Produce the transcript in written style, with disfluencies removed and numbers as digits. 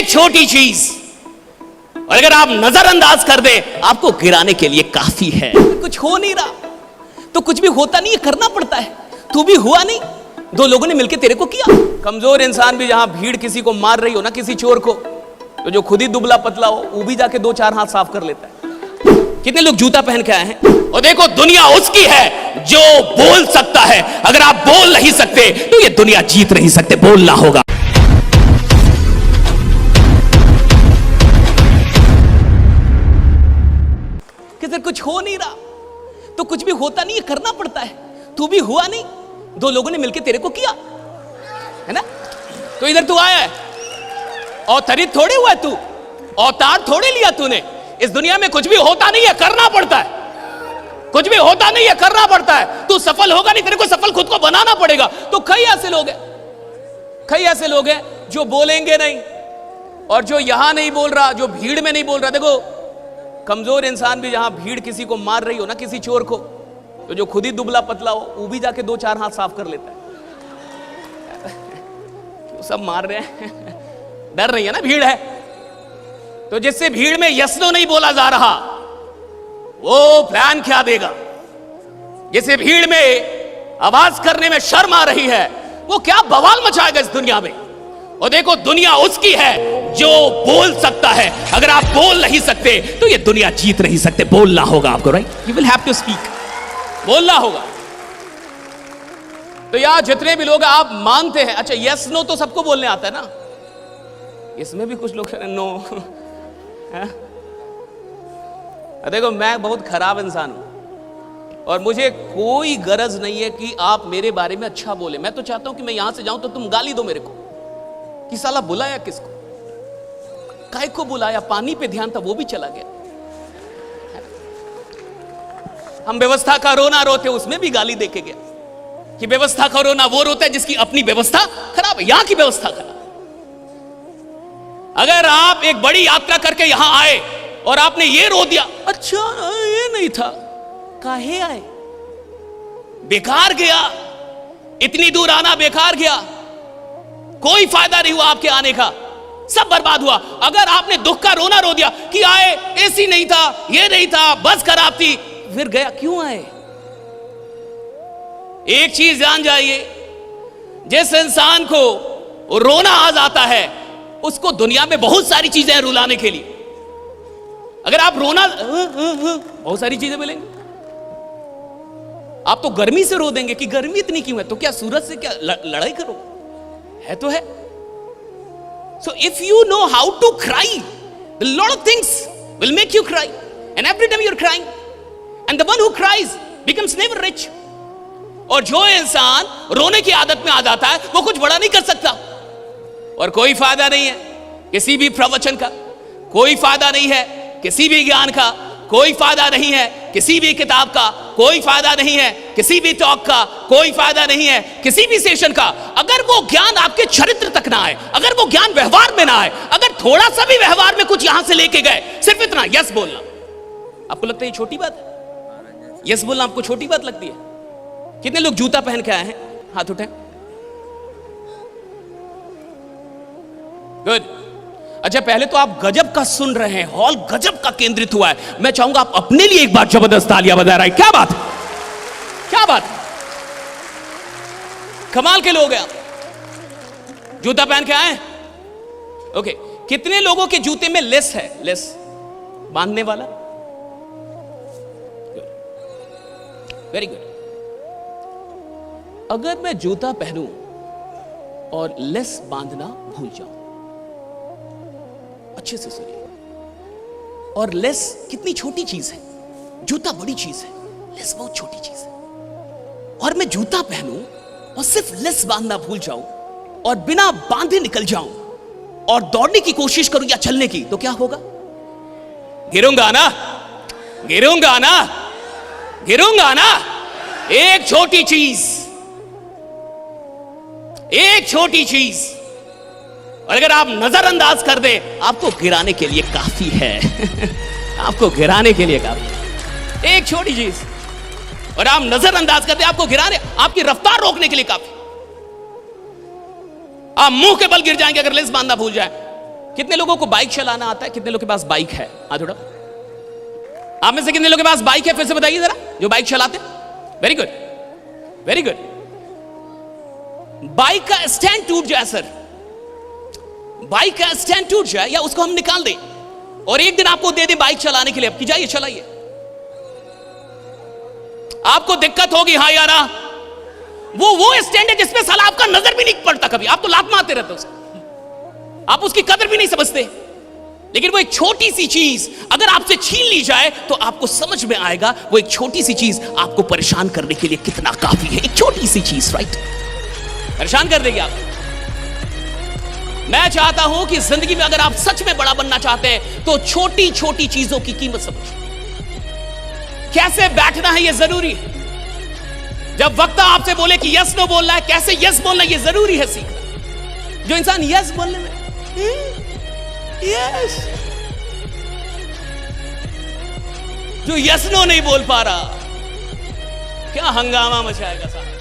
एक छोटी चीज और अगर आप नजरअंदाज कर दे आपको गिराने के लिए काफी है। कुछ हो नहीं रहा तो कुछ भी होता नहीं है, करना पड़ता है। तू भी हुआ नहीं, दो लोगों ने मिलकर तेरे को किया। कमजोर इंसान भी जहां भीड़ किसी को मार रही हो ना, किसी चोर को, तो जो खुद ही दुबला पतला हो वो भी जाके दो चार हाथ साफ कर लेता है। कितने लोग जूता पहन के आए हैं। और देखो दुनिया उसकी है जो बोल सकता है। अगर आप बोल नहीं सकते तो ये दुनिया जीत नहीं सकते। बोलना होगा। कि सर कुछ हो नहीं रहा तो कुछ भी होता नहीं है, करना पड़ता है। तू भी हुआ नहीं, दो लोगों ने मिलकर तेरे को किया है ना। तो इधर तू आया है, अवतरित थोड़े हुआ तू, अवतार थोड़े लिया तूने। इस दुनिया में कुछ भी होता नहीं है, करना पड़ता है। कुछ भी होता नहीं है, करना पड़ता है। तू सफल होगा नहीं, तेरे को सफल खुद को बनाना पड़ेगा। तो कई ऐसे लोग हैं जो बोलेंगे नहीं, और जो यहां नहीं बोल रहा, जो भीड़ में नहीं बोल रहा। देखो कमजोर इंसान भी जहां भीड़ किसी को मार रही हो ना, किसी चोर को, तो जो खुद ही दुबला पतला हो वो भी जाके दो चार हाथ साफ कर लेता है। सब मार रहे हैं, डर रही है ना, भीड़ है। तो जिससे भीड़ में यस नो नहीं बोला जा रहा वो प्लान क्या देगा। जिसे भीड़ में आवाज करने में शर्म आ रही है वो क्या बवाल मचाएगा इस दुनिया में। और देखो दुनिया उसकी है जो बोल सकता है। अगर आप बोल नहीं सकते तो ये दुनिया जीत नहीं सकते। बोलना होगा आपको, right. You will have to speak, बोलना होगा। तो यार जितने भी लोग आप मानते हैं, अच्छा यस नो तो सबको बोलने आता है ना, इसमें भी कुछ लोग नो। देखो मैं बहुत खराब इंसान हूं और मुझे कोई गरज नहीं है कि आप मेरे बारे में अच्छा बोले। मैं तो चाहता हूं कि मैं यहां से जाऊं तो तुम गाली दो मेरे को कि साला बुलाया किसको, काय को बुलाया। पानी पे ध्यान था वो भी चला गया। हम व्यवस्था का रोना रोते, उसमें भी गाली देके गया कि व्यवस्था का रोना वो रोता है जिसकी अपनी व्यवस्था खराब है। यहां की व्यवस्था खराब। अगर आप एक बड़ी यात्रा करके यहां आए और आपने ये रो दिया, अच्छा ये नहीं था, काहे आए, बेकार गया, इतनी दूर आना बेकार गया, कोई फायदा नहीं हुआ आपके आने का, सब बर्बाद हुआ। अगर आपने दुख का रोना रो दिया कि आए, एसी नहीं था, ये नहीं था, बस खराब थी, फिर गया, क्यों आए। एक चीज जान जाइए, जिस इंसान को रोना आ जाता है उसको दुनिया में बहुत सारी चीजें हैं रुलाने के लिए। अगर आप रोना, बहुत सारी चीजें मिलेंगी। आप तो गर्मी से रो देंगे कि गर्मी इतनी क्यों है, तो क्या सूरज से क्या लड़ाई करो, है तो है। So if you know how to cry, a lot of things will make you cry, and every time you're crying, and the one who cries becomes never rich. और जो इंसान रोने की आदत में आ जाता है वो कुछ बड़ा नहीं कर सकता। और कोई फायदा नहीं है किसी भी प्रवचन का, कोई फायदा नहीं है किसी भी ज्ञान का, कोई फायदा नहीं है किसी भी किताब का, कोई फायदा नहीं है किसी भी टॉक का, कोई फायदा नहीं है किसी भी सेशन का, अगर वो ज्ञान आपके चरित्र तक ना आए, अगर वो ज्ञान व्यवहार में ना आए। अगर थोड़ा सा भी व्यवहार में कुछ यहां से लेके गए, सिर्फ इतना यस बोलना, आपको लगता है ये छोटी बात है? यस बोलना आपको छोटी बात लगती है? कितने लोग जूता पहन के आए हैं, हाथ उठाएं। गुड। अच्छा पहले तो आप गजब का सुन रहे हैं, हॉल गजब का केंद्रित हुआ है। मैं चाहूंगा आप अपने लिए एक बार जबरदस्त तालियां बजा रहे हैं। क्या बात, क्या बात, कमाल के लोग हैं आप। जूता पहन के आए, ओके। कितने लोगों के जूते में लेस है, लेस बांधने वाला? Very good. अगर मैं जूता पहनूं और लेस बांधना भूल जाऊं, अच्छे से सुनिए, और लेस कितनी छोटी चीज है, जूता बड़ी चीज है, लेस बहुत छोटी चीज है। और मैं जूता पहनूं और सिर्फ लेस बांधना भूल जाऊं और बिना बांधे निकल जाऊं और दौड़ने की कोशिश करूं या चलने की, तो क्या होगा? गिरूंगा ना, गिरूंगा ना, गिरूंगा ना। एक छोटी चीज, एक छोटी चीज, और अगर आप नजरअंदाज कर दे आपको गिराने के लिए काफी है। आपको गिराने के लिए काफी, एक छोटी चीज, और आप नजरअंदाज कर दे आपको गिराने, आपकी रफ्तार रोकने के लिए काफी। आप मुंह के बल गिर जाएंगे अगर लेंस बांधना भूल जाए। कितने लोगों को बाइक चलाना आता है? कितने लोगों के पास बाइक है? थोड़ा आप में से कितने लोगों के पास बाइक है? फिर से बताइए जरा, जो बाइक चलाते। Very good, very good. Bike का स्टैंड टूट जाए सर, बाइक का स्टैंड टूट जाए या उसको हम निकाल दें और एक दिन आपको दे दें बाइक चलाने के लिए, आपकी जाइए चलाइए, आपको दिक्कत होगी। हाँ यारा, वो स्टैंड है जिसमें साला आपका नजर भी नहीं पड़ता कभी, आप तो लात मारते रहते हो, आप उसकी कदर भी नहीं समझते। लेकिन वो एक छोटी सी चीज अगर आपसे छीन ली जाए तो आपको समझ में आएगा वो एक छोटी सी चीज आपको परेशान करने के लिए कितना काफी है। एक छोटी सी चीज, राइट, परेशान कर देगी आप। मैं चाहता हूं कि जिंदगी में अगर आप सच में बड़ा बनना चाहते हैं तो छोटी छोटी चीजों की कीमत समझिए। कैसे बैठना है ये जरूरी है। जब वक्ता आपसे बोले कि यस नो बोलना है, कैसे यस बोलना ये जरूरी है सीखना। जो इंसान यस बोलने में यस, जो यस नो नहीं बोल पा रहा, क्या हंगामा मचाएगा साहब।